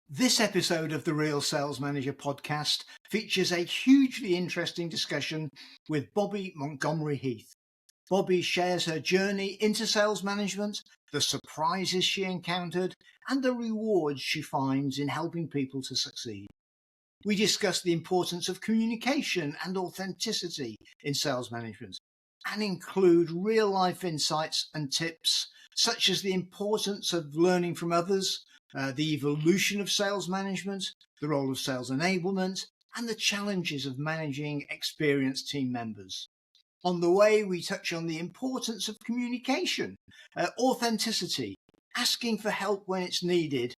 This episode of the Real Sales Manager podcast features a hugely interesting discussion with Bobbi Montgomery-Heath. Bobbi shares her journey into sales management, the surprises she encountered, and the rewards she finds in helping people to succeed. We discuss the importance of communication and authenticity in sales management and include real-life insights and tips such as the importance of learning from others, the evolution of sales management, the role of sales enablement, and the challenges of managing experienced team members. On the way, we touch on the importance of communication, authenticity, asking for help when it's needed,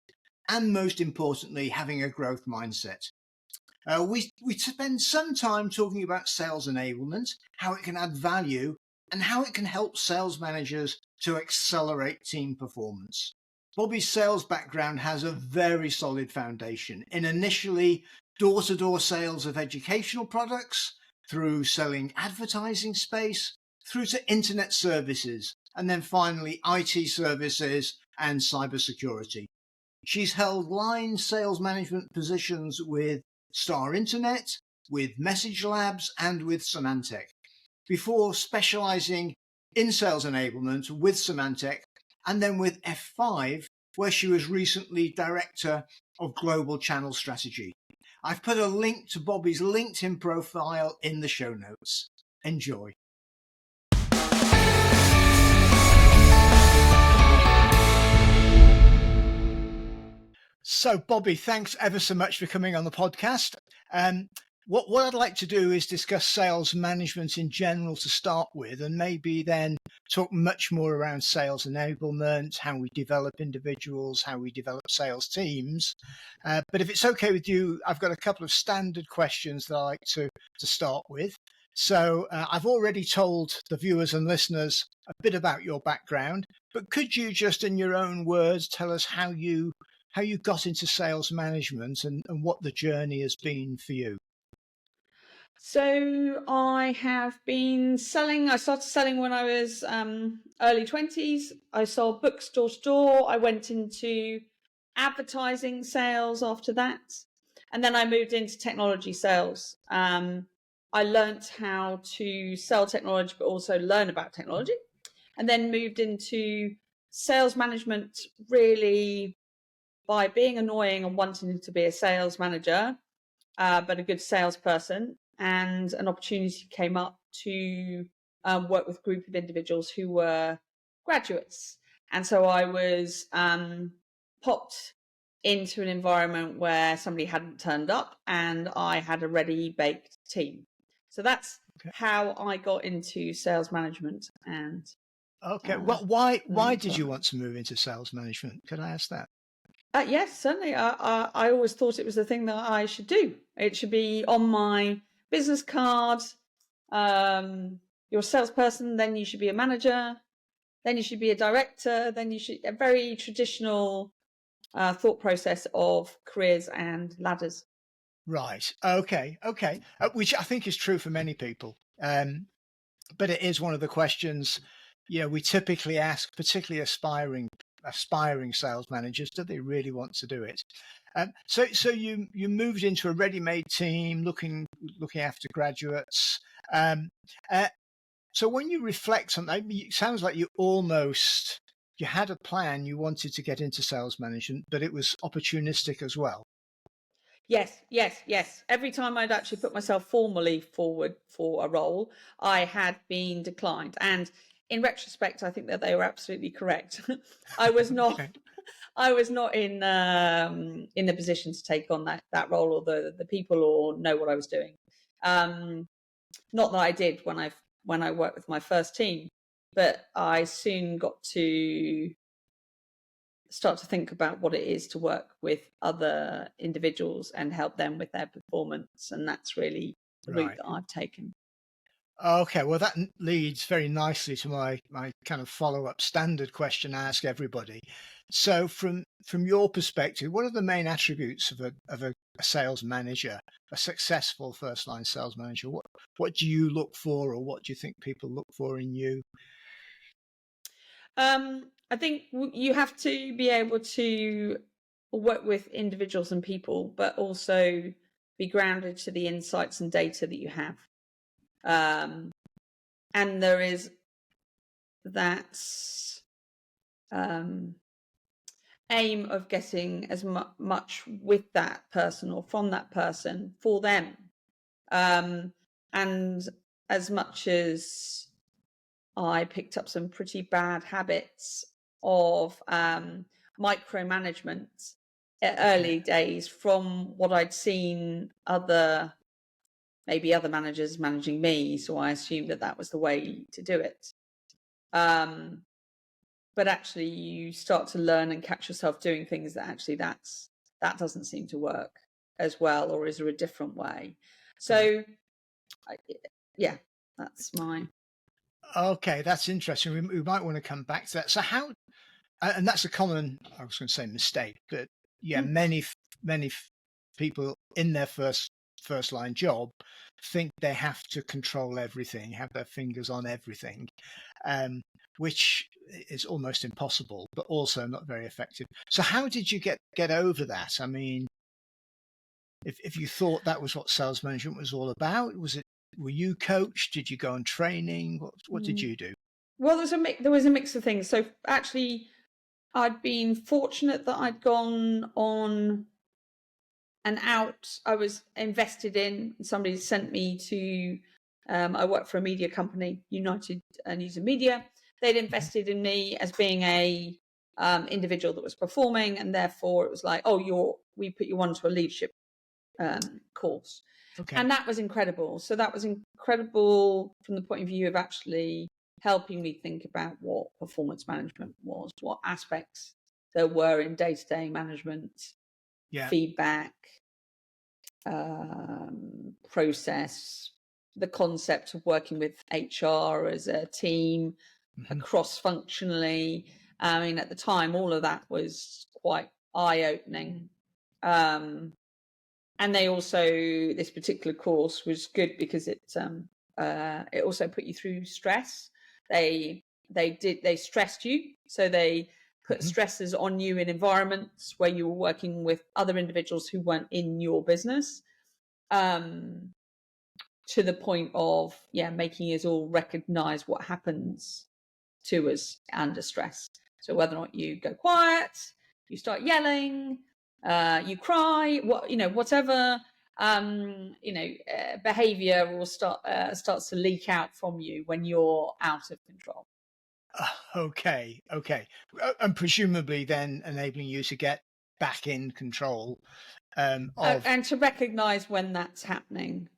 and most importantly, having a growth mindset. We spend some time talking about sales enablement, how it can add value, and how it can help sales managers to accelerate team performance. Bobbi's sales background has a very solid foundation in initially door-to-door sales of educational products, through selling advertising space, through to internet services, and then finally IT services and cybersecurity. She's held line sales management positions with Star Internet, with Message Labs, and with Symantec, before specializing in sales enablement with Symantec and then with F5, where she was recently Director of Global Channel Strategy. I've put a link to Bobbi's LinkedIn profile in the show notes. Enjoy. So, Bobbi, thanks ever so much for coming on the podcast. What I'd like to do is discuss sales management in general to start with, and maybe then talk much more around sales enablement, how we develop individuals, how we develop sales teams. But if it's okay with you, I've got a couple of standard questions that I like to start with. So I've already told the viewers and listeners a bit about your background, but could you just in your own words tell us how you got into sales management and what the journey has been for you? So I have been selling. I started selling when I was early 20s. I sold books door to door. I went into advertising sales after that. And then I moved into technology sales. I learnt how to sell technology, but also learn about technology. And then moved into sales management really by being annoying and wanting to be a sales manager, but a good salesperson. And an opportunity came up to work with a group of individuals who were graduates. And so I was popped into an environment where somebody hadn't turned up and I had a ready baked team. So that's how I got into sales management. And why did you want to move into sales management? Could I ask that? Yes, certainly. I always thought it was the thing that I should do. It should be on my business card. You're a salesperson, then you should be a manager, then you should be a director, then you should a very traditional thought process of careers and ladders. Right. Okay. Which I think is true for many people. But it is one of the questions, we typically ask, particularly aspiring sales managers, do they really want to do it? So you moved into a ready-made team, looking after graduates. So when you reflect on that, it sounds like you had a plan. You wanted to get into sales management, but it was opportunistic as well. Yes. Every time I'd actually put myself formally forward for a role, I had been declined. And in retrospect, I think that they were absolutely correct. I was not. Okay. I was not in the position to take on that role or the people or know what I was doing. Not that I did when I worked with my first team, but I soon got to start to think about what it is to work with other individuals and help them with their performance. And that's really the route that I've taken. Okay, well, that leads very nicely to my kind of follow-up standard question I ask everybody. So from your perspective, what are the main attributes of a sales manager, a successful first-line sales manager? What do you look for, or what do you think people look for in you? I think you have to be able to work with individuals and people, but also be grounded to the insights and data that you have. And there is that aim of getting as much with that person or from that person for them. And as much as I picked up some pretty bad habits of micromanagement at early days from what I'd seen maybe other managers managing me, so I assumed that was the way to do it. But actually you start to learn and catch yourself doing things that actually that doesn't seem to work as well, or is there a different way? So yeah, that's my... Okay, that's interesting. We might want to come back to that. So how, and that's a common, I was going to say mistake, but yeah, many people in their first line job think they have to control everything, have their fingers on everything, which is almost impossible, but also not very effective. So how did you get over that? I mean, if you thought that was what sales management was all about, were you coached? Did you go on training? What did you do? Well, there was a mix of things. So actually, I'd been fortunate that I'd gone on and out. I was invested in. Somebody sent me to. I worked for a media company, United News and Media. They'd invested in me as being a individual that was performing, and therefore it was like, we put you onto a leadership course. Okay. And that was incredible. So that was incredible from the point of view of actually helping me think about what performance management was, what aspects there were in day-to-day management, feedback, process, the concept of working with HR as a team, cross-functionally. I mean, at the time, all of that was quite eye-opening. And they also, this particular course was good because it also put you through stress. They stressed you, so they put stresses on you in environments where you were working with other individuals who weren't in your business, to the point of making us all recognize what happens to us under stress. So whether or not you go quiet, you start yelling, you cry, whatever behavior will starts to leak out from you when you're out of control. Okay. And presumably then enabling you to get back in control and to recognize when that's happening,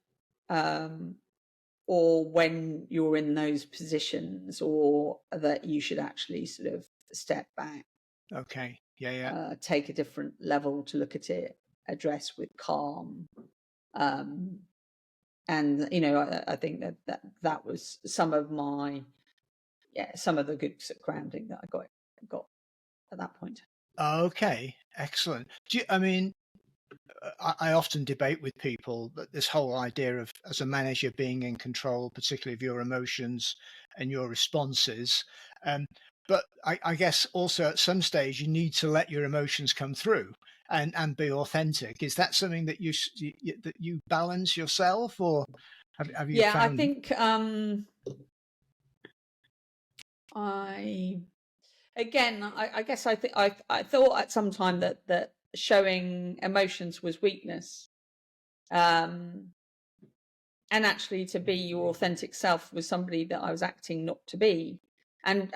or when you're in those positions, or that you should actually sort of step back. Okay. Take a different level to look at it, address with calm. And I think that was some of the good grounding that I got at that point. Okay, excellent. I often debate with people that this whole idea of, as a manager, being in control, particularly of your emotions and your responses. But I guess also at some stage you need to let your emotions come through and be authentic. Is that something that you balance yourself, or have you found? I think I guess I thought at some time that showing emotions was weakness, and actually to be your authentic self was somebody that I was acting not to be. And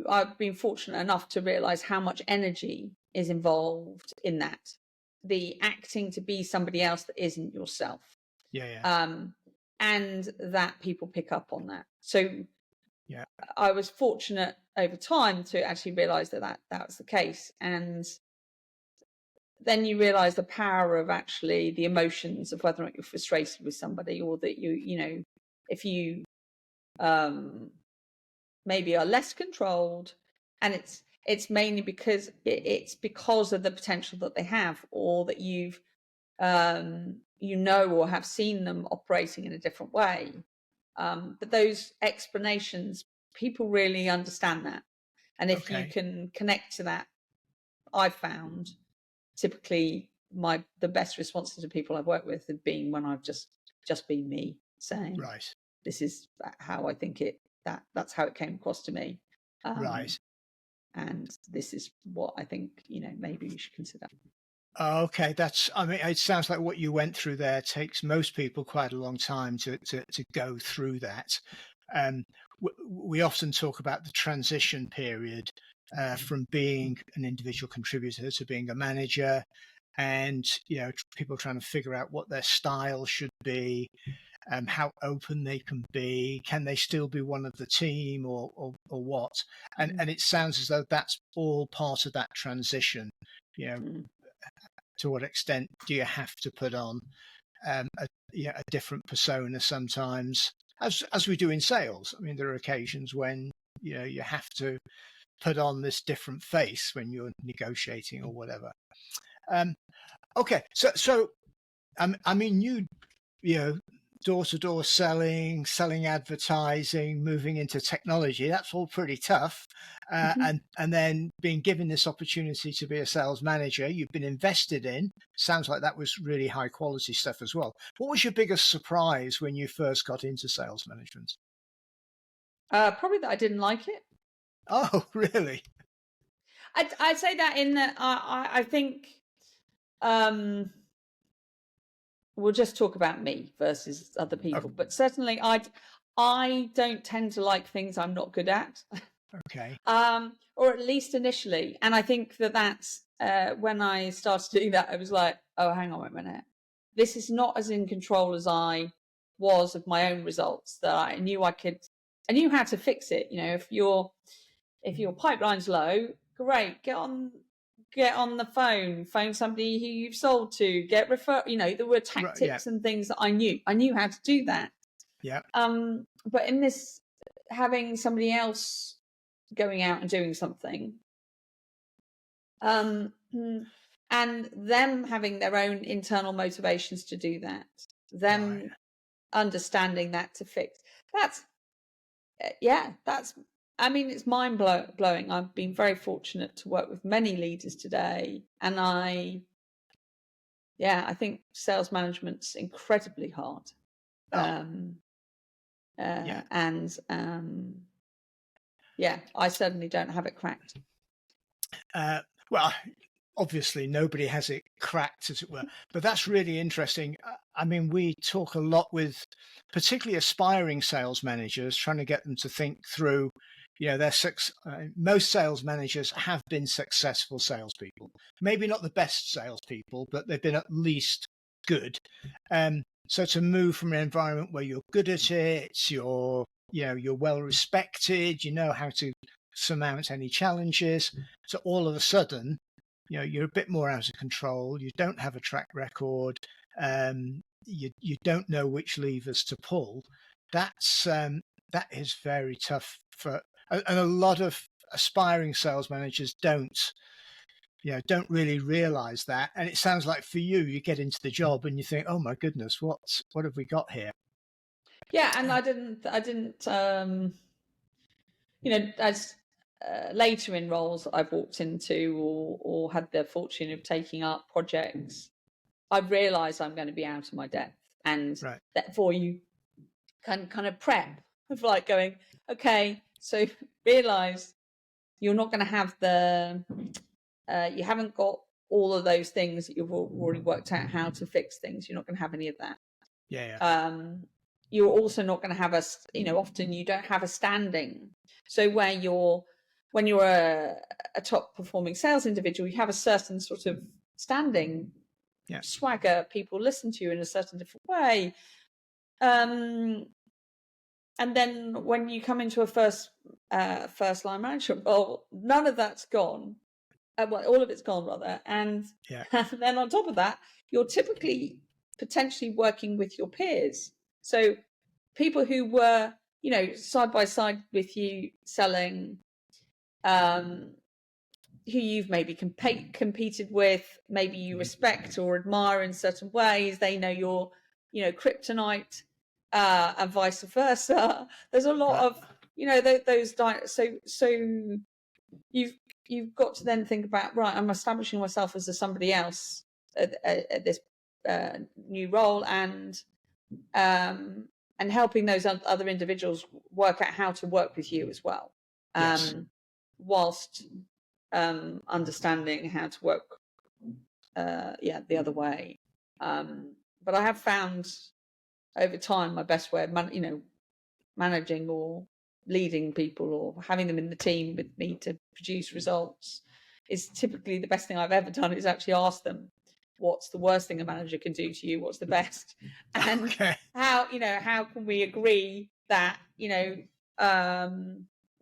I've been fortunate enough to realize how much energy is involved in that, the acting to be somebody else that isn't yourself. And that people pick up on that. So I was fortunate over time to actually realize that was the case. And then you realize the power of actually the emotions of whether or not you're frustrated with somebody, or that if you maybe are less controlled, and it's mainly because because of the potential that they have, or that you've or have seen them operating in a different way. But those explanations, people really understand that. And if you can connect to that I've found typically the best responses to people I've worked with have been when I've just been me, saying, Right. this is how I think that's how it came across to me. Right. And this is what I think, maybe we should consider. Okay, it sounds like what you went through there takes most people quite a long time to go through that. We often talk about the transition period from being an individual contributor to being a manager, and people trying to figure out what their style should be, how open they can be, can they still be one of the team, or what? And it sounds as though that's all part of that transition. To what extent do you have to put on a different persona sometimes, as we do in sales? I mean, there are occasions when you have to put on this different face when you're negotiating or whatever. Okay, so I mean, door-to-door selling advertising, moving into technology, that's all pretty tough. And then being given this opportunity to be a sales manager, you've been invested in. Sounds like that was really high quality stuff as well. What was your biggest surprise when you first got into sales management? Probably that I didn't like it. Oh, really? I'd say that in that I think we'll just talk about me versus other people. But certainly I don't tend to like things I'm not good at. Okay. Or at least initially. And I think that's when I started doing that, I was like, oh, hang on a minute. This is not as in control as I was of my own results, that I knew how to fix it. If your pipeline's low, great, get on the phone somebody who you've sold to, get there were tactics and things that I knew how to do that. Yeah. But in this, having somebody else going out and doing something, and them having their own internal motivations to do that, them understanding that to fix, it's mind blowing. I've been very fortunate to work with many leaders today, and I think sales management's incredibly hard. I certainly don't have it cracked. Well, obviously nobody has it cracked, as it were, but that's really interesting. I mean, we talk a lot with particularly aspiring sales managers, trying to get them to think through, most sales managers have been successful salespeople, maybe not the best salespeople, but they've been at least good. So to move from an environment where you're good at it, you're well respected, you know how to surmount any challenges. So all of a sudden, you're a bit more out of control. You don't have a track record. You don't know which levers to pull. That is very tough and a lot of aspiring sales managers don't really realize that. And it sounds like for you get into the job and you think, oh my goodness, what have we got here? Yeah, and I didn't as later in roles I've walked into or had the fortune of taking up projects, I've realised I'm going to be out of my depth, and therefore you can kind of prep of like going, okay, so realise you're not going to have you haven't got all of those things that you've already worked out how to fix things. You're not going to have any of that. You're also not going to have often you don't have a standing. So when you're a top performing sales individual, you have a certain sort of standing, swagger. People listen to you in a certain different way. And then when you come into a first line management role, none of that's gone. All of it's gone rather. And then on top of that, you're typically potentially working with your peers. So people who were, side by side with you selling, who you've maybe competed with, maybe you respect or admire in certain ways, they know your, kryptonite, and vice versa. There's a lot of, those so you've you've got to then think about, right, I'm establishing myself as a somebody else at this new role, and helping those other individuals work out how to work with you as well, Yes. whilst understanding how to work the other way. But I have found over time my best way of managing or leading people or having them in the team with me to produce results is typically the best thing I've ever done is actually ask them, what's the worst thing a manager can do to you? What's the best? And how can we agree that, we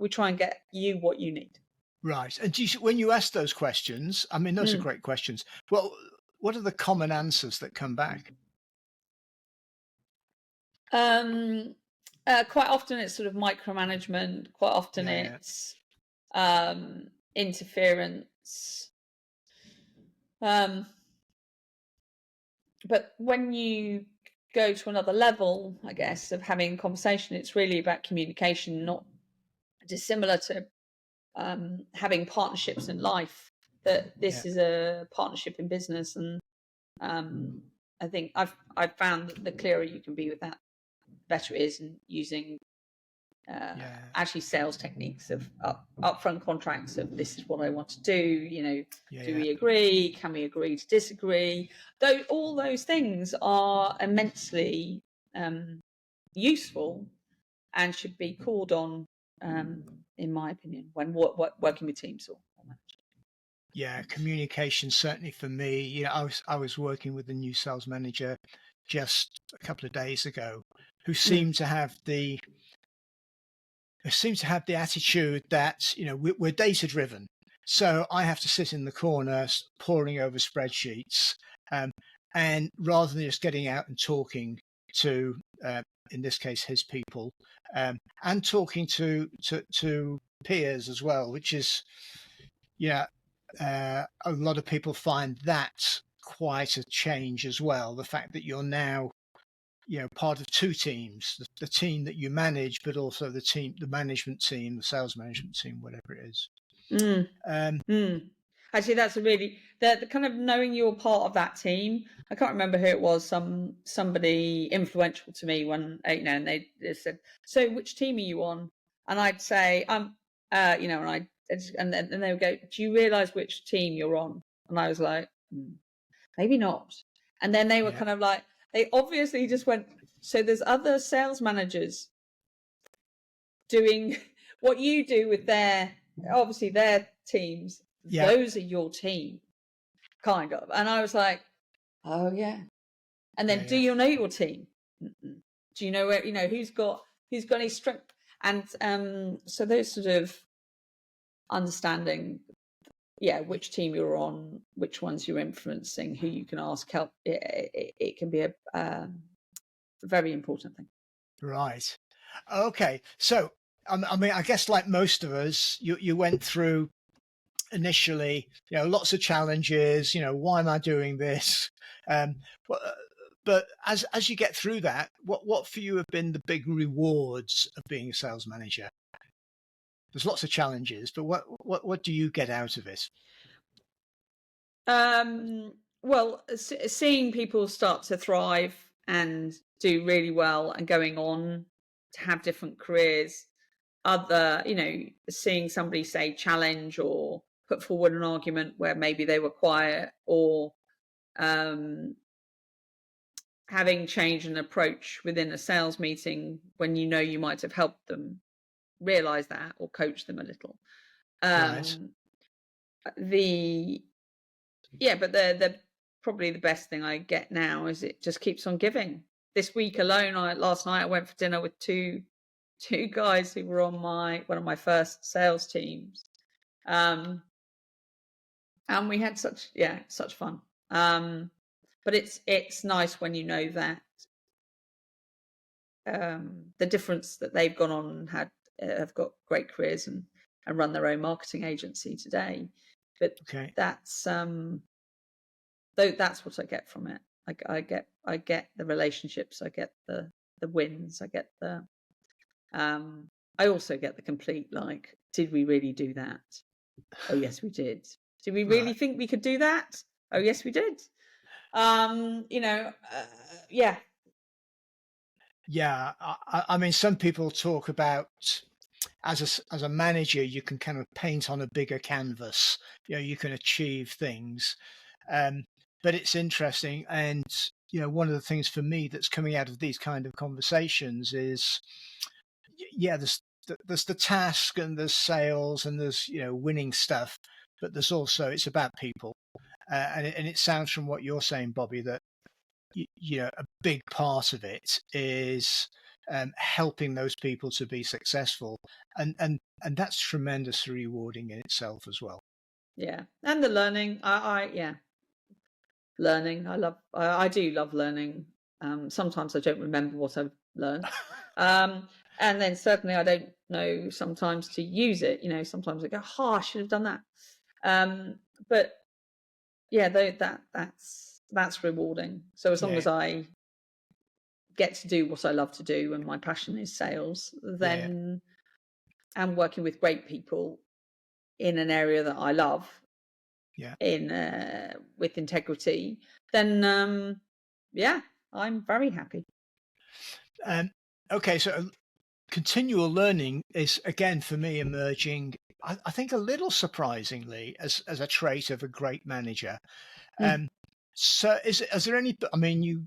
try and get you what you need. Right. And when you ask those questions, I mean, those are great questions. Well, what are the common answers that come back? Quite often it's sort of micromanagement. Quite often it's interference. But when you go to another level, I guess, of having a conversation, it's really about communication, not dissimilar to having partnerships in life. That this is a partnership in business, and I think I've found that the clearer you can be with that, better it is in using actually sales techniques of upfront contracts of this is what I want to do, do we agree, can we agree to disagree? All those things are immensely useful and should be called on, in my opinion, when working with teams or managers. Yeah, communication certainly for me. I was working with a new sales manager just a couple of days ago who seemed to have the attitude that we're data driven, so I have to sit in the corner poring over spreadsheets, and rather than just getting out and talking to in this case his people, and talking to peers as well, which is a lot of people find that quite a change as well. The fact that you're now, part of two teams, the team that you manage, but also the management team, the sales management team, whatever it is. Actually, that's the kind of knowing you're part of that team. I can't remember who it was. Somebody influential to me when and they said, "So, which team are you on?" And I'd say, "I'm," and then they would go, "Do you realise which team you're on?" And I was like, "Maybe not." And then they were kind of like, they obviously just went, "So there's other sales managers doing what you do with their teams. Those are your team, kind of." And I was like, "Oh yeah." And then, do you know your team? Do you know where who's got any strength? And so those sort of understanding, which team you're on, which ones you're influencing, who you can ask help. It can be a very important thing. Right. Okay. So I mean, I guess like most of us, you went through initially, lots of challenges. Why am I doing this? But as you get through that, what for you have been the big rewards of being a sales manager? There's lots of challenges, but what do you get out of it? Well, seeing people start to thrive and do really well and going on to have different careers, seeing somebody say challenge or put forward an argument where maybe they were quiet, or having change an approach within a sales meeting when you might have helped them realize that or coach them a little. Right. But the probably the best thing I get now is it just keeps on giving. This week alone, last night I went for dinner with two guys who were on one of my first sales teams, and we had such fun. But it's nice when you know that the difference that they've gone on and have got great careers and run their own marketing agency today. But that's what I get from it. I get the relationships, I get the wins, I get the I also get the complete, like, did we really do that? Oh, yes, we did. Did we really Right. think we could do that? Oh, yes, we did. Yeah. Yeah. I mean, some people talk about as a manager, you can kind of paint on a bigger canvas. You can achieve things. Um, but it's interesting. And, one of the things for me that's coming out of these kind of conversations is, yeah, there's the task and there's sales and there's, winning stuff, but there's also, it's about people. And it sounds from what you're saying, Bobby, that, a big part of it is helping those people to be successful. And that's tremendously rewarding in itself as well. Yeah. And the learning. Yeah. Learning. I do love learning. Sometimes I don't remember what I've learned. And then certainly I don't know sometimes to use it. Sometimes I go, oh, I should have done that. But yeah, that's rewarding. So as long Yeah. as I get to do what I love to do and my passion is sales, Yeah. then and working with great people in an area that I love, Yeah. with integrity, then yeah, I'm very happy. Um, okay. So continual learning is, again, for me, emerging, I think, a little surprisingly, as a trait of a great manager. Mm. So is there any, I mean,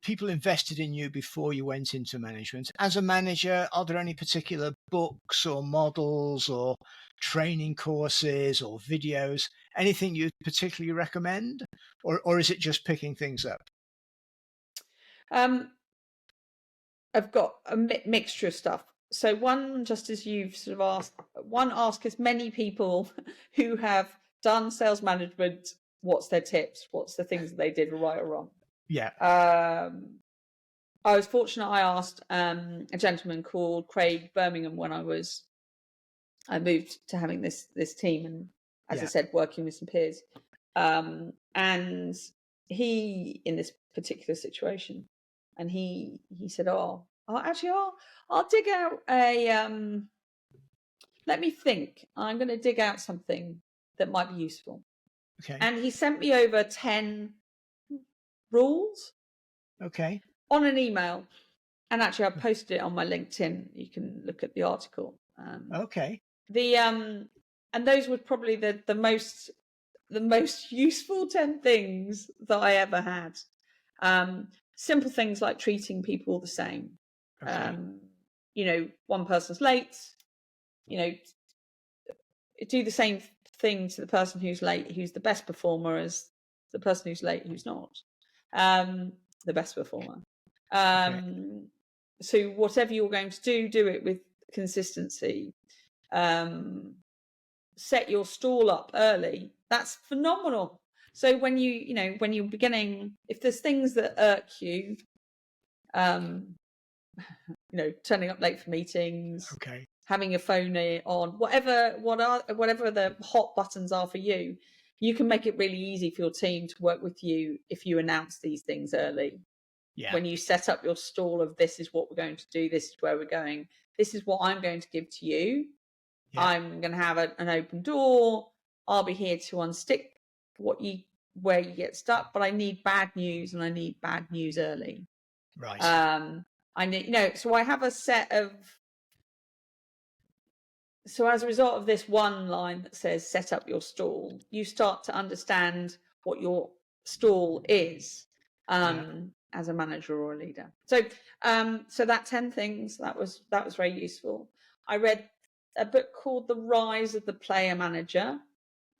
people invested in you before you went into management. As a manager, are there any particular books or models or training courses or videos, anything you particularly recommend? Or is it just picking things up? Um, I've got a mixture of stuff. So one, just as you've sort of asked, ask as many people who have done sales management, what's their tips? What's the things that they did right or wrong? Yeah. I was fortunate. I asked a gentleman called Craig Birmingham when I moved to having this team, and as I Yeah. said, working with some peers. And he, in this particular situation, and he said, "Oh, I'll dig out a let me think. I'm going to dig out something that might be useful." Okay. And he sent me over 10 rules Okay. on an email. And actually, I posted it on my LinkedIn. You can look at the article. Okay. And those were probably the most useful 10 things that I ever had. Simple things like treating people the same. Okay. One person's late, do the same thing to the person who's late, who's the best performer, as the person who's late, who's not the best performer. Okay. So whatever you're going to do it with consistency. Set your stall up early. That's phenomenal. So when when you're beginning, if there's things that irk you, turning up late for meetings, Okay. having your phone on, whatever the hot buttons are for you, you can make it really easy for your team to work with you if you announce these things early. Yeah. When you set up your stall of, this is what we're going to do, this is where we're going, this is what I'm going to give to you. Yeah. I'm going to have an open door. I'll be here to unstick where you get stuck, but I need bad news, and I need bad news early. Right. I need, so I have a set of, so as a result of this one line that says set up your stall, you start to understand what your stall is, as a manager or a leader. So that 10 things, that was very useful. I read a book called The Rise of the Player Manager,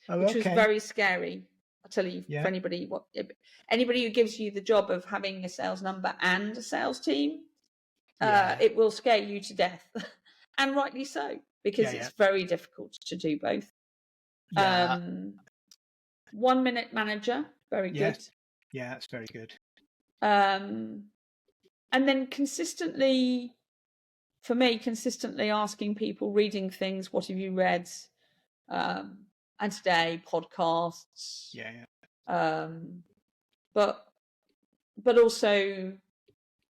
which was very scary. I'll tell you, for anybody who gives you the job of having a sales number and a sales team, it will scare you to death, and rightly so, because it's very difficult to do both. 1 minute manager, very good. Yeah, that's very good. And then consistently asking people, reading things, what have you read? And today, podcasts. But also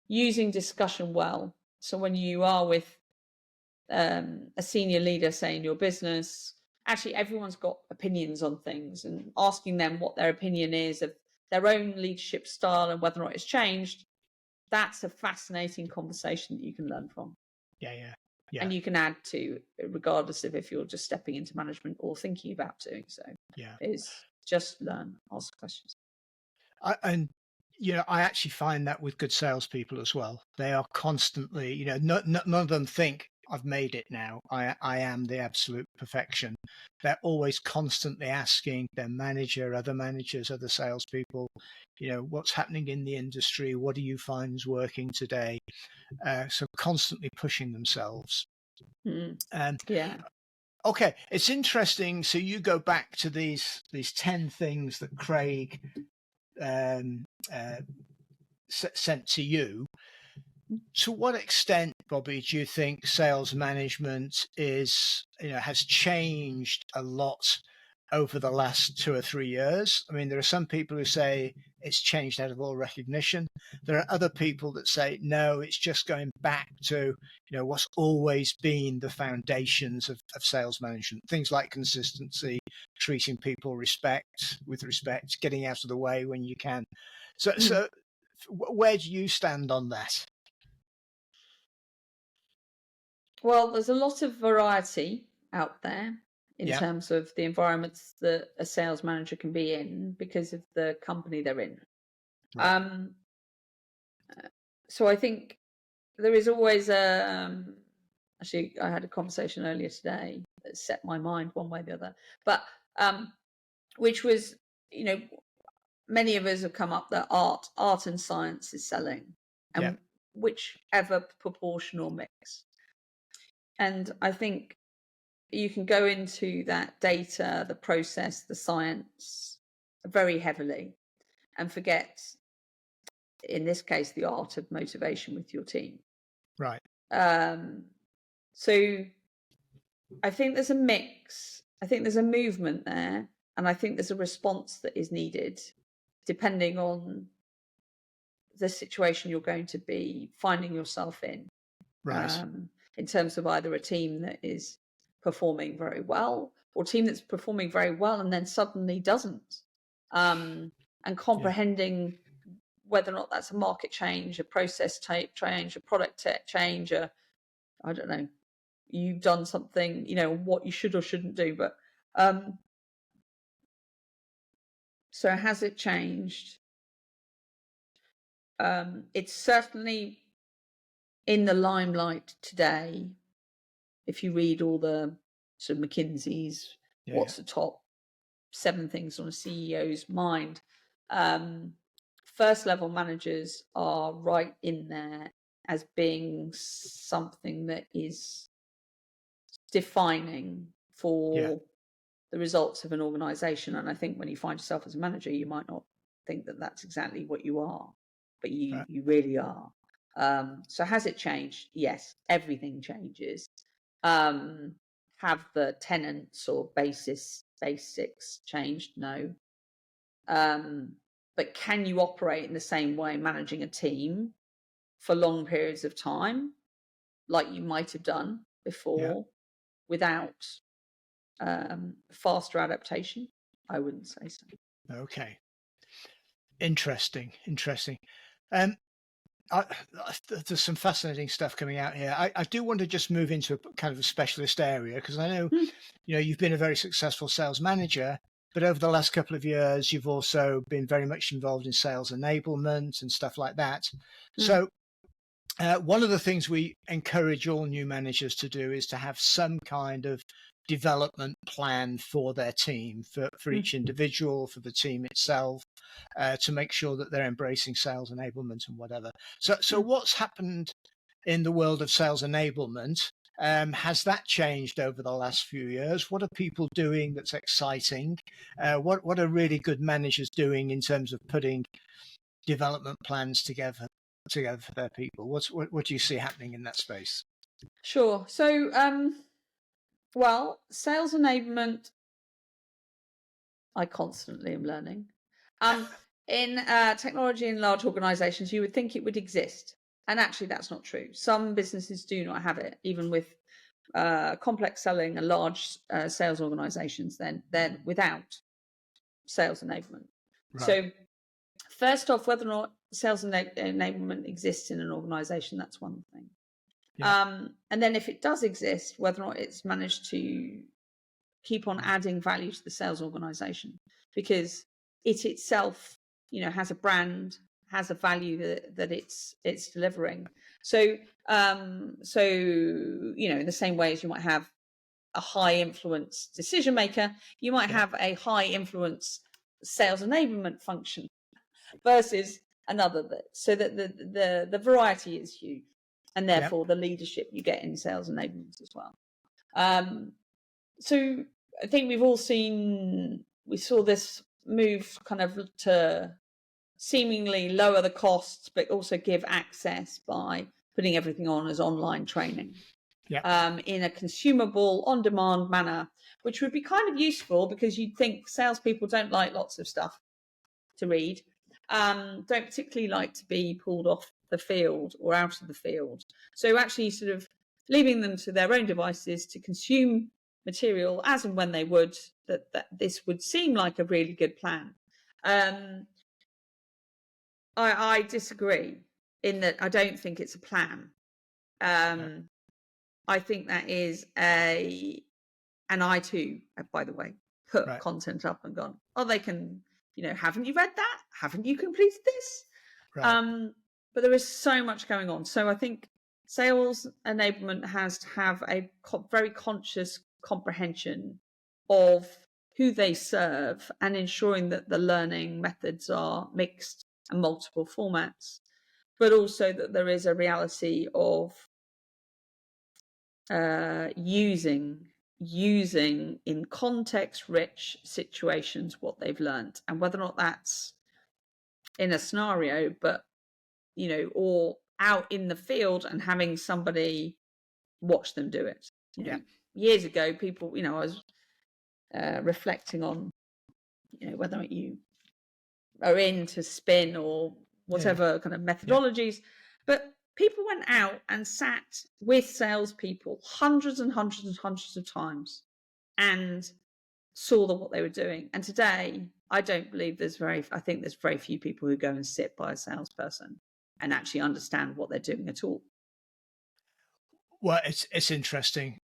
using discussion well. So when you are with a senior leader, say in your business, actually everyone's got opinions on things, and asking them what their opinion is of their own leadership style and whether or not it's changed, that's a fascinating conversation that you can learn from. Yeah. And you can add to, regardless of if you're just stepping into management or thinking about doing so. Yeah. Is just learn, ask questions. I actually find that with good salespeople as well. They are constantly, none of them think I've made it now. I am the absolute perfection. They're always constantly asking their manager, other managers, other salespeople, what's happening in the industry? What do you find is working today? So constantly pushing themselves. Yeah. Okay, it's interesting. So you go back to these 10 things that Craig sent to you. To what extent, Bobbi, do you think sales management has changed a lot over the last 2 or 3 years? I mean, there are some people who say it's changed out of all recognition. There are other people that say, no, it's just going back to, what's always been the foundations of sales management. Things like consistency, treating people with respect, getting out of the way when you can. So where do you stand on that? Well, there's a lot of variety out there in Yeah. terms of the environments that a sales manager can be in because of the company they're in. Right. So I think there is always actually, I had a conversation earlier today that set my mind one way or the other, but which was, many of us have come up that art and science is selling, and whichever proportion or mix. And I think you can go into that data, the process, the science very heavily and forget, in this case, the art of motivation with your team. Right. So I think there's a mix. I think there's a movement there. And I think there's a response that is needed depending on the situation you're going to be finding yourself in. Right. In terms of either a team that is performing very well or a team that's performing very well and then suddenly doesn't. And comprehending whether or not that's a market change, a process type change, a product change, I don't know, you've done something, what you should or shouldn't do. But so has it changed? It's certainly in the limelight today. If you read all the sort of McKinsey's, what's the top 7 things on a CEO's mind, first level managers are right in there as being something that is defining for the results of an organization. And I think when you find yourself as a manager, you might not think that that's exactly what you are, but you really are. So has it changed? Yes, everything changes. Have the tenets or basics changed? No. But can you operate in the same way managing a team for long periods of time, like you might have done before, without faster adaptation? I wouldn't say so. Okay. Interesting. There's some fascinating stuff coming out here. I do want to just move into a kind of a specialist area because I know, you've been a very successful sales manager, but over the last couple of years, you've also been very much involved in sales enablement and stuff like that. So one of the things we encourage all new managers to do is to have some kind of development plan for their team, for each individual, for the team itself, to make sure that they're embracing sales enablement and whatever. So what's happened in the world of sales enablement? Has that changed over the last few years? What are people doing that's exciting? What are really good managers doing in terms of putting development plans together for their people? What do you see happening in that space? Sure. So, well, sales enablement, I constantly am learning. In technology in large organizations, you would think it would exist. And actually, that's not true. Some businesses do not have it, even with complex selling and large sales organizations than without sales enablement. Right. So first off, whether or not sales enablement exists in an organization, that's one thing. Yeah. And then if it does exist, whether or not it's managed to keep on adding value to the sales organization, because it itself, has a brand, has a value that it's delivering. So, in the same way as you might have a high influence decision maker, you might have a high influence sales enablement function versus another. So that the variety is huge, and therefore the leadership you get in sales enablement as well. So I think we saw this move kind of to seemingly lower the costs, but also give access by putting everything on as online training in a consumable, on-demand manner, which would be kind of useful because you'd think salespeople don't like lots of stuff to read, don't particularly like to be pulled off the field or out of the field. So actually sort of leaving them to their own devices to consume material as and when they would, that this would seem like a really good plan. I disagree in that I don't think it's a plan. I think that is and I too, by the way, put content up and gone, they can, haven't you read that? Haven't you completed this? But there is so much going on. So I think sales enablement has to have a very conscious comprehension of who they serve and ensuring that the learning methods are mixed and multiple formats, but also that there is a reality of using in context-rich situations what they've learned, and whether or not that's in a scenario, but or out in the field and having somebody watch them do it. Years ago, people, I was reflecting on, whether you are into spin or whatever kind of methodologies, but people went out and sat with salespeople hundreds and hundreds and hundreds of times and saw what they were doing. And today, I don't believe I think there's very few people who go and sit by a salesperson and actually understand what they're doing at all. Well, it's interesting.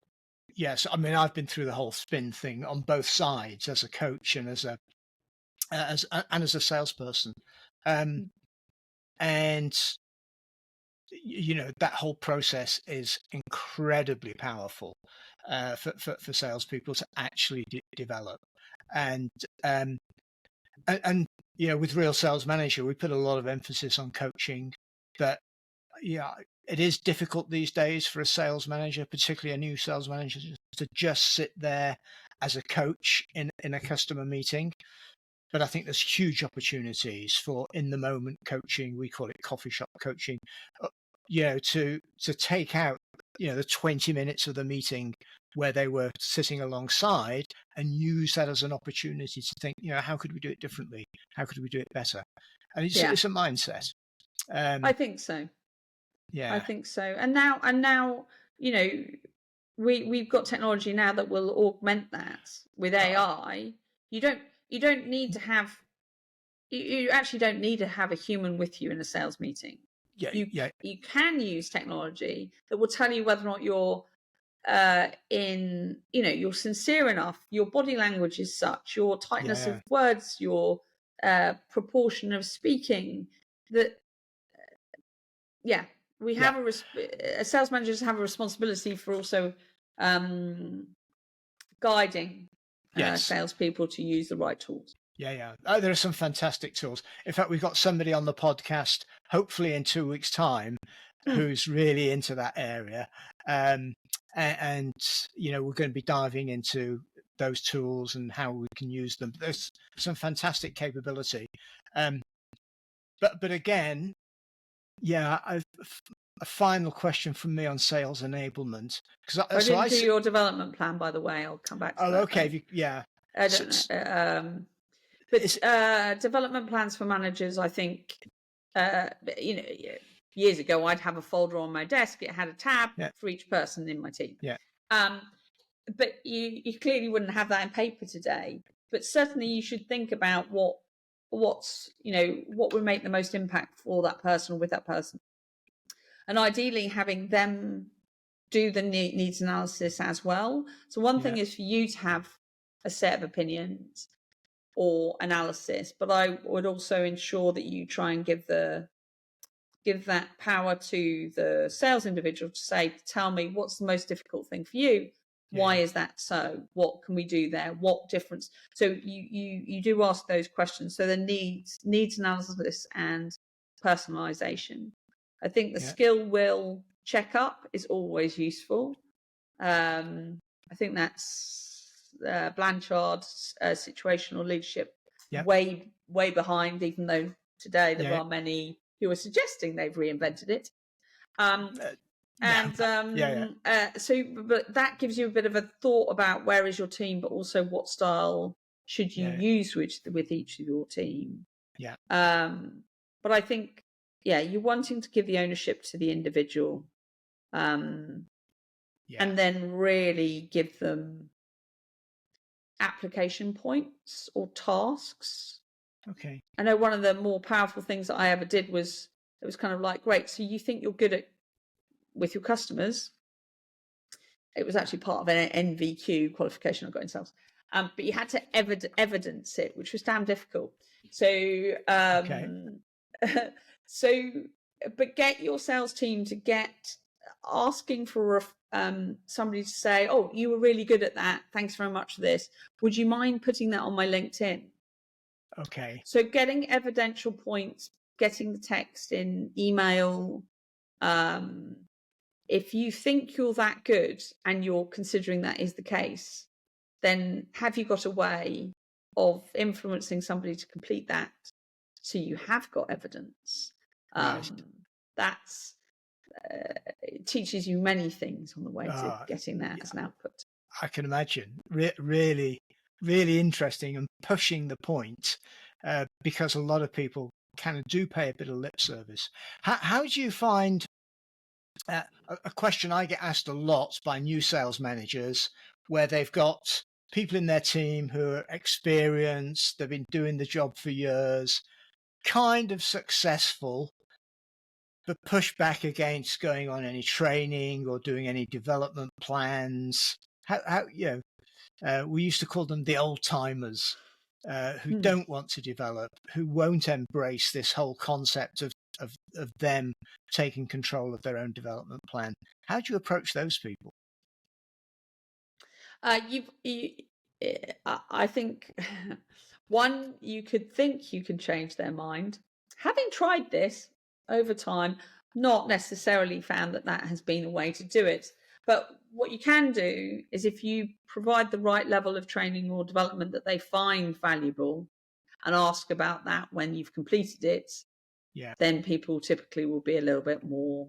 Yes, I mean, I've been through the whole spin thing on both sides as a coach and as a salesperson, and that whole process is incredibly powerful for salespeople to actually develop. And with Real Sales Manager, we put a lot of emphasis on coaching. But it is difficult these days for a sales manager, particularly a new sales manager, to just sit there as a coach in a customer meeting. But I think there's huge opportunities for in the moment coaching. We call it coffee shop coaching. To take out the 20 minutes of the meeting where they were sitting alongside and use that as an opportunity to think, how could we do it differently? How could we do it better? And it's a mindset. I think so. Yeah, I think so. And now, we've got technology now that will augment that with AI. You don't need to have. You actually don't need to have a human with you in a sales meeting. You can use technology that will tell you whether or not you're you're sincere enough, your body language is such, your tightness of words, your proportion of speaking, that we have a sales managers have a responsibility for also guiding salespeople to use the right tools. There are some fantastic tools. In fact, we've got somebody on the podcast, hopefully in 2 weeks' time, who's really into that area. And we're going to be diving into those tools and how we can use them. There's some fantastic capability. But again, a final question from me on sales enablement. I didn't do your development plan, by the way. I'll come back to that. Okay. I don't know. But development plans for managers, I think, years ago, I'd have a folder on my desk. It had a tab for each person in my team. But you clearly wouldn't have that in paper today. But certainly you should think about what's what would make the most impact for that person or with that person, and ideally having them do the needs analysis as well. So one thing is for you to have a set of opinions or analysis, but I would also ensure that you try and give that power to the sales individual to say, tell me what's the most difficult thing for you. Why is that so? What can we do there? What difference? So you do ask those questions. So the needs analysis and personalization. I think the skill will check up is always useful. I think that's Blanchard's situational leadership way behind, even though today there are many who are suggesting they've reinvented it. So, but that gives you a bit of a thought about where is your team, but also what style should you use with each of your team. But I think, you're wanting to give the ownership to the individual, and then really give them application points or tasks. Okay. I know one of the more powerful things that I ever did was, it was kind of like, great, so you think you're good at with your customers. It was actually part of an NVQ qualification I got in sales, but you had to evidence it, which was damn difficult. So, but get your sales team to get asking for somebody to say, oh, you were really good at that, thanks very much for this, would you mind putting that on my LinkedIn? Okay. So getting evidential points, getting the text in email. If you think you're that good and you're considering that is the case, then have you got a way of influencing somebody to complete that so you have got evidence? That's it teaches you many things on the way to getting that as an output. I can imagine. Really, really interesting and pushing the point, because a lot of people kind of do pay a bit of lip service. How do you find a question I get asked a lot by new sales managers, where they've got people in their team who are experienced, they've been doing the job for years, kind of successful, but push back against going on any training or doing any development plans? How we used to call them the old timers, who don't want to develop, who won't embrace this whole concept of them taking control of their own development plan. How do you approach those people? I think one, you could think you can change their mind. Having tried this over time, not necessarily found that has been a way to do it. But what you can do is, if you provide the right level of training or development that they find valuable and ask about that when you've completed it, then people typically will be a little bit more,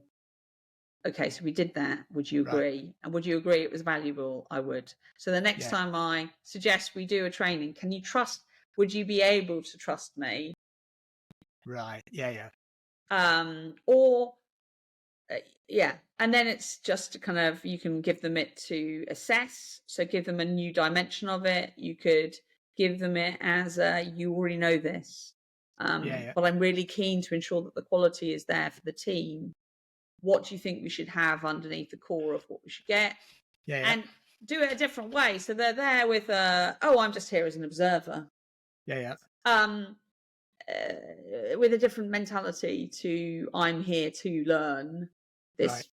okay, so we did that. Would you agree? Right. And would you agree it was valuable? I would. So the next time I suggest we do a training, can you trust, would you be able to trust me? Right. And then it's just to kind of, you can give them it to assess. So give them a new dimension of it. You could give them it as you already know this. But I'm really keen to ensure that the quality is there for the team. What do you think we should have underneath the core of what we should get? And do it a different way. So they're there with, I'm just here as an observer. With a different mentality to, I'm here to learn this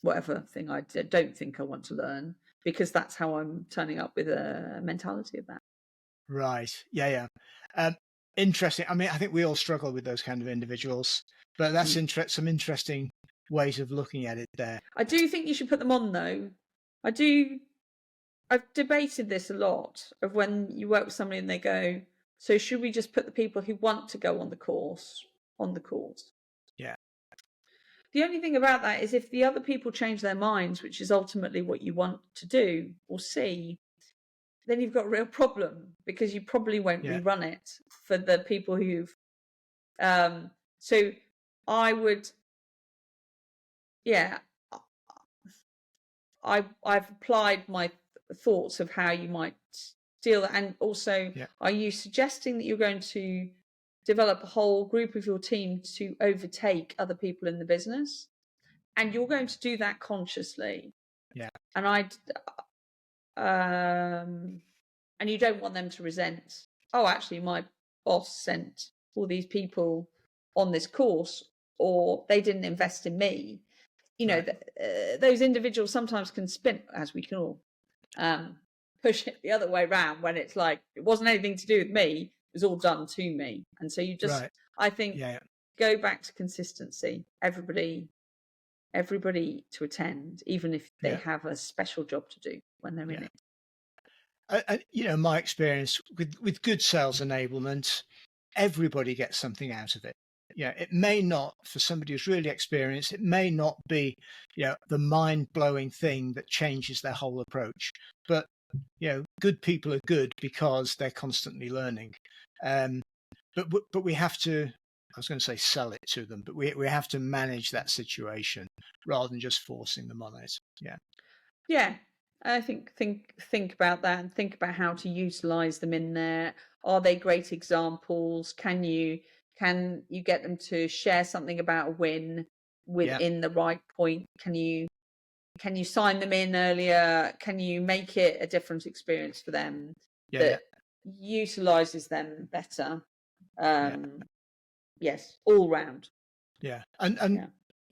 whatever thing I don't think I want to learn, because that's how I'm turning up with a mentality of that. Right. Interesting. I mean, I think we all struggle with those kind of individuals, but that's some interesting ways of looking at it there. I do think you should put them on, though. I've debated this a lot, of when you work with somebody and they go, so should we just put the people who want to go on the course on the course? The only thing about that is, if the other people change their minds, which is ultimately what you want to do or see, then you've got a real problem, because you probably won't rerun it for the people who've. So I would, I've applied my thoughts of how you might deal, and also are you suggesting that you're going to develop a whole group of your team to overtake other people in the business, and you're going to do that consciously? And and you don't want them to resent, oh, actually my boss sent all these people on this course, or they didn't invest in me. Those individuals sometimes can spin, as we can all push it the other way around, when it's like, it wasn't anything to do with me, it was all done to me. And so you just, I think, go back to consistency. Everybody to attend, even if they have a special job to do when they're in it. My experience with good sales enablement, everybody gets something out of it. It may not, for somebody who's really experienced, it may not be, the mind-blowing thing that changes their whole approach. But, good people are good because they're constantly learning. But we have to, I was going to say sell it to them, but we have to manage that situation rather than just forcing them on it. Yeah. I think about that, and think about how to utilize them in there. Are they great examples? Can you get them to share something about a win within the right point? Can you sign them in earlier? Can you make it a different experience for them that utilizes them better? Yes, all round.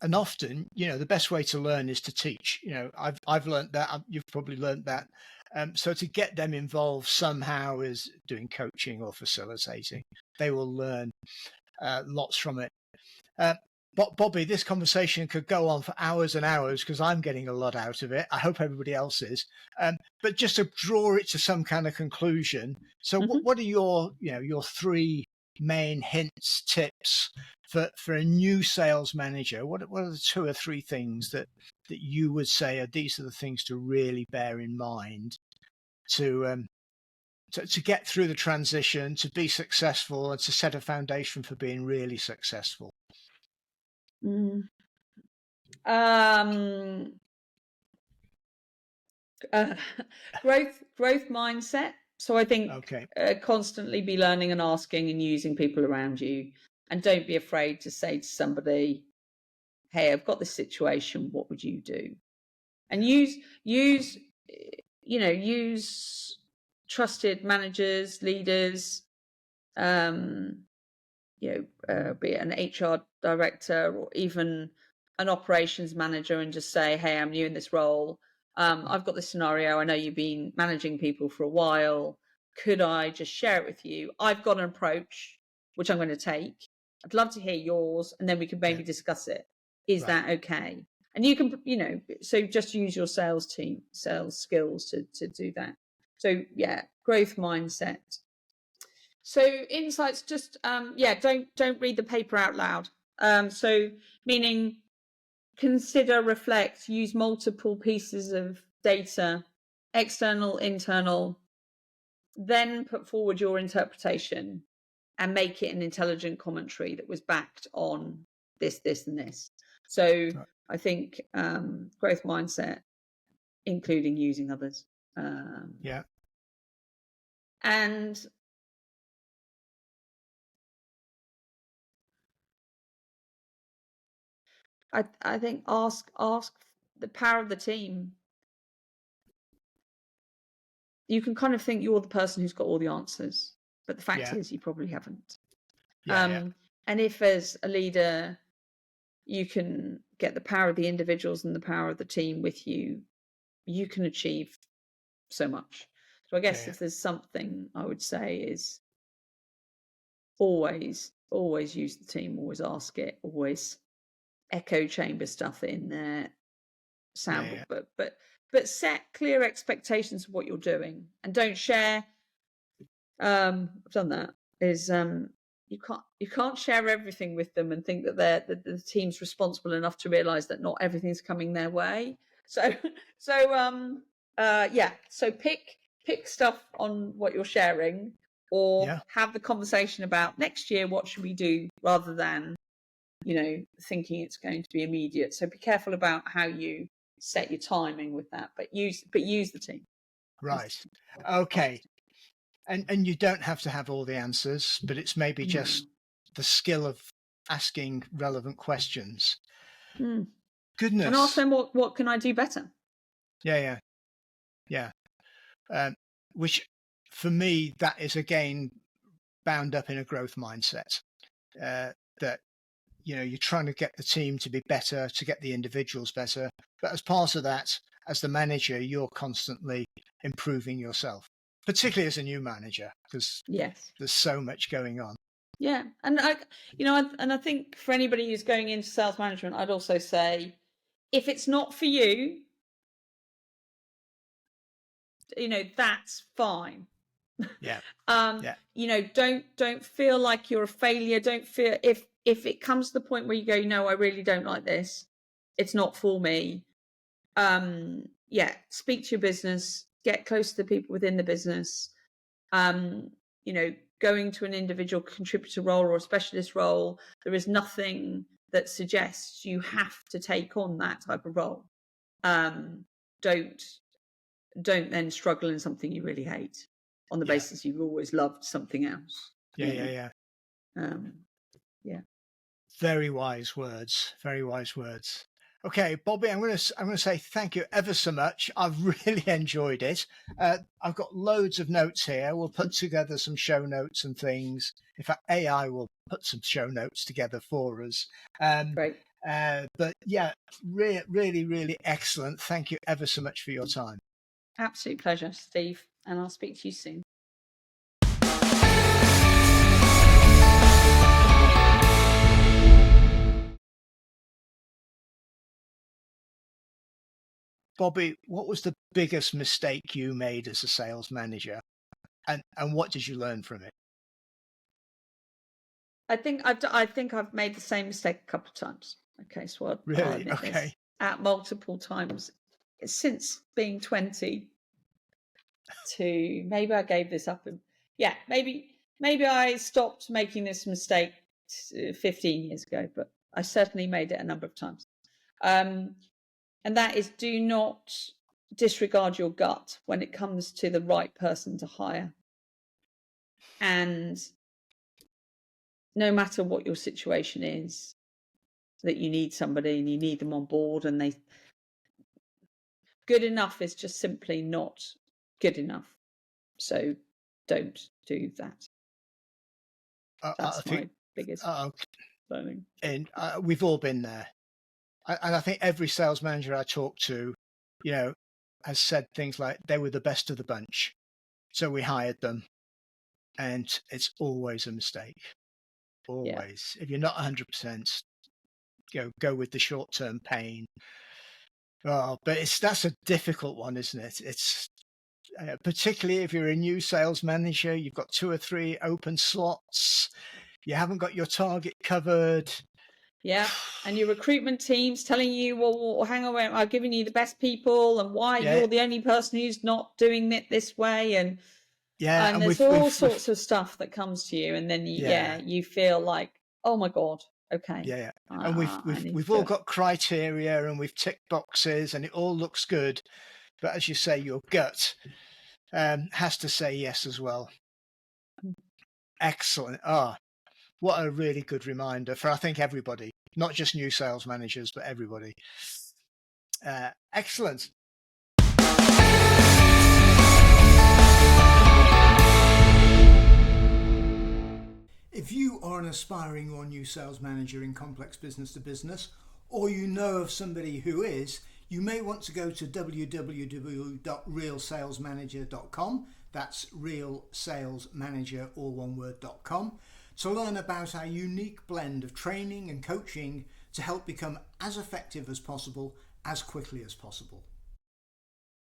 And often, the best way to learn is to teach. I've learned that. You've probably learned that. So to get them involved somehow is doing coaching or facilitating. They will learn lots from it. But Bobbi, this conversation could go on for hours and hours because I'm getting a lot out of it. I hope everybody else is. But just to draw it to some kind of conclusion. So what are your 3 main hints, tips for a new sales manager? What are the 2 or 3 things that you would say these are the things to really bear in mind to get through the transition, to be successful, and to set a foundation for being really successful? Growth mindset. So I think constantly be learning and asking and using people around you, and don't be afraid to say to somebody, hey, I've got this situation, what would you do? And use trusted managers, leaders, be it an HR director or even an operations manager, and just say, hey, I'm new in this role. I've got this scenario. I know you've been managing people for a while. Could I just share it with you? I've got an approach which I'm going to take. I'd love to hear yours, and then we could maybe discuss it. Is that okay? And you can, so just use your sales skills to do that. So growth mindset. So insights, just don't read the paper out loud. So meaning, consider, reflect, use multiple pieces of data, external, internal, then put forward your interpretation and make it an intelligent commentary that was backed on this, and this. So I think growth mindset, including using others. And I think ask the power of the team. You can kind of think you're the person who's got all the answers, but the fact is you probably haven't. And if as a leader you can get the power of the individuals and the power of the team with you, you can achieve so much. So I guess if there's something I would say is always use the team, always ask it, always echo chamber stuff in there, but set clear expectations of what you're doing, and don't share. I've done that. Is you can't share everything with them and think that the team's responsible enough to realize that not everything's coming their way. So pick stuff on what you're sharing, or have the conversation about next year, what should we do, rather than thinking it's going to be immediate. So be careful about how you set your timing with that, but use the team. Right. Okay. And you don't have to have all the answers, but it's maybe just the skill of asking relevant questions. Goodness. And ask them what can I do better? Yeah. Which for me, that is again bound up in a growth mindset. That you're trying to get the team to be better, to get the individuals better, but as part of that, as the manager, you're constantly improving yourself, particularly as a new manager, because there's so much going on. Yeah, and I think for anybody who's going into sales management, I'd also say, if it's not for you, that's fine. Yeah. Don't feel like you're a failure. Don't feel if it comes to the point where you go, no, I really don't like this, it's not for me. Speak to your business, get close to the people within the business. Going to an individual contributor role or a specialist role, there is nothing that suggests you have to take on that type of role. Don't then struggle in something you really hate on the basis you've always loved something else. Yeah. Very wise words. Okay, Bobbi, I'm going to say thank you ever so much. I've really enjoyed it. I've got loads of notes here. We'll put together some show notes and things. In fact, AI will put some show notes together for us. Great. But yeah, really, really excellent. Thank you ever so much for your time. Absolute pleasure, Steve. And I'll speak to you soon. Bobbi, what was the biggest mistake you made as a sales manager, and what did you learn from it? I think I've made the same mistake a couple of times. Okay, so Really? Okay. At multiple times since being 20 to maybe I gave this up. Maybe I stopped making this mistake 15 years ago, but I certainly made it a number of times. And that is, do not disregard your gut when it comes to the right person to hire. And no matter what your situation is, that you need somebody and you need them on board, and good enough is just simply not good enough. So don't do that. That's my biggest learning. And we've all been there. And I think every sales manager I talk to, has said things like they were the best of the bunch, so we hired them. And it's always a mistake. Always. If you're not 100%, go with the short-term pain. Oh, but that's a difficult one, isn't it? It's particularly if you're a new sales manager, you've got 2 or 3 open slots, you haven't got your target covered. Yeah, and your recruitment team's telling you, well, hang on, I'm giving you the best people, and why you're the only person who's not doing it this way, and there's all sorts of stuff that comes to you, and then you feel like, oh my God, okay. And we've all got criteria, and we've ticked boxes, and it all looks good, but as you say, your gut has to say yes as well. Excellent. What a really good reminder for, I think, everybody, not just new sales managers, but everybody. Excellent. If you are an aspiring or new sales manager in complex business to business, or you know of somebody who is, you may want to go to www.realsalesmanager.com. That's realsalesmanager, all one word.com, to learn about our unique blend of training and coaching to help become as effective as possible, as quickly as possible.